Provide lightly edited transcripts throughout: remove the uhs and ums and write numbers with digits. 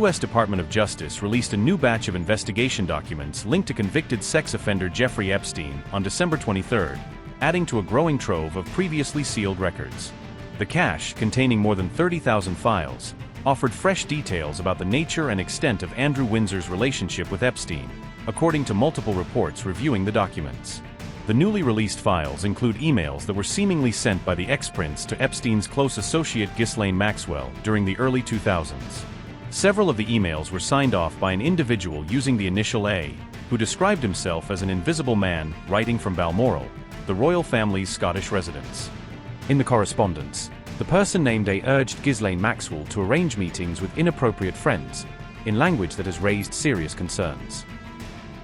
U.S. Department of Justice released a new batch of investigation documents linked to convicted sex offender Jeffrey Epstein on December 23, adding to a growing trove of previously sealed records. The cache, containing more than 30,000 files, offered fresh details about the nature and extent of Andrew Windsor's relationship with Epstein, according to multiple reports reviewing the documents. The newly released files include emails that were seemingly sent by the ex-prince to Epstein's close associate Ghislaine Maxwell during the early 2000s. Several of the emails were signed off by an individual using the initial A, who described himself as an invisible man writing from Balmoral, the royal family's Scottish residence. In the correspondence, the person named A urged Ghislaine Maxwell to arrange meetings with inappropriate friends, in language that has raised serious concerns.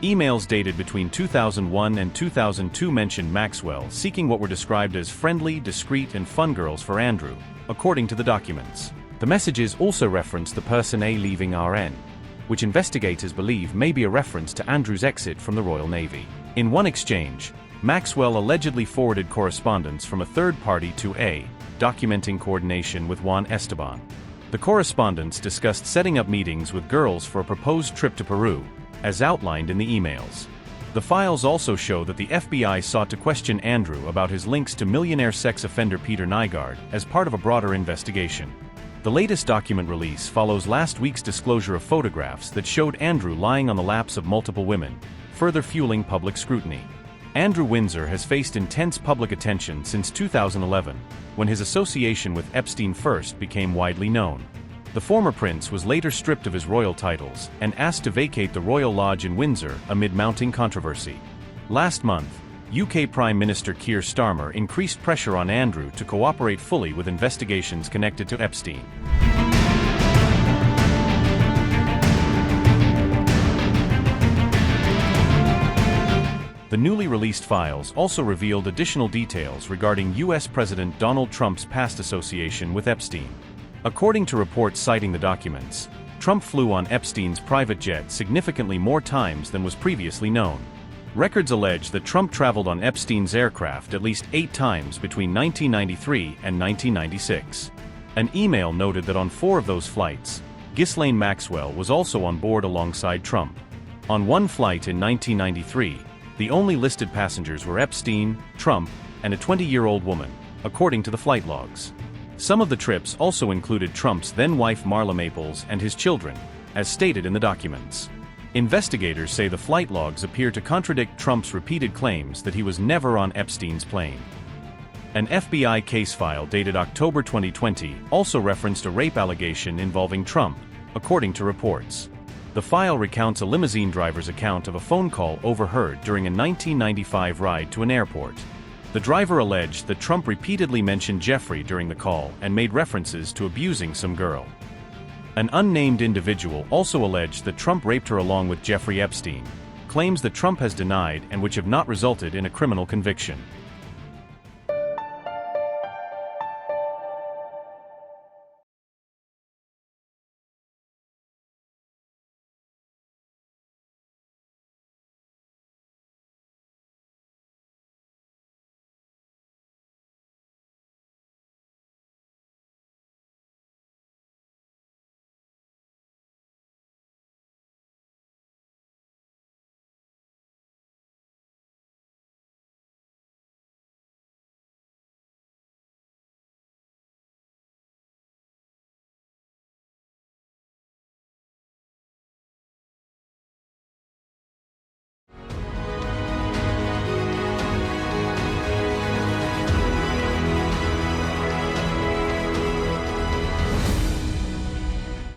Emails dated between 2001 and 2002 mentioned Maxwell seeking what were described as friendly, discreet, and fun girls for Andrew, according to the documents. The messages also referenced the person A leaving RN, which investigators believe may be a reference to Andrew's exit from the Royal Navy. In one exchange, Maxwell allegedly forwarded correspondence from a third party to A, documenting coordination with Juan Esteban. The correspondence discussed setting up meetings with girls for a proposed trip to Peru, as outlined in the emails. The files also show that the FBI sought to question Andrew about his links to millionaire sex offender Peter Nygard as part of a broader investigation. The latest document release follows last week's disclosure of photographs that showed Andrew lying on the laps of multiple women, further fueling public scrutiny. Andrew Windsor has faced intense public attention since 2011, when his association with Epstein first became widely known. The former prince was later stripped of his royal titles and asked to vacate the Royal Lodge in Windsor amid mounting controversy. Last month, UK Prime Minister Keir Starmer increased pressure on Andrew to cooperate fully with investigations connected to Epstein. The newly released files also revealed additional details regarding U.S. President Donald Trump's past association with Epstein. According to reports citing the documents, Trump flew on Epstein's private jet significantly more times than was previously known. Records allege that Trump traveled on Epstein's aircraft at least 8 times between 1993 and 1996. An email noted that on 4 of those flights, Ghislaine Maxwell was also on board alongside Trump. On one flight in 1993, the only listed passengers were Epstein, Trump, and a 20-year-old woman, according to the flight logs. Some of the trips also included Trump's then-wife Marla Maples and his children, as stated in the documents. Investigators say the flight logs appear to contradict Trump's repeated claims that he was never on Epstein's plane. An FBI case file dated October 2020 also referenced a rape allegation involving Trump, according to reports. The file recounts a limousine driver's account of a phone call overheard during a 1995 ride to an airport. The driver alleged that Trump repeatedly mentioned Jeffrey during the call and made references to abusing some girl. An unnamed individual also alleged that Trump raped her along with Jeffrey Epstein, claims that Trump has denied and which have not resulted in a criminal conviction.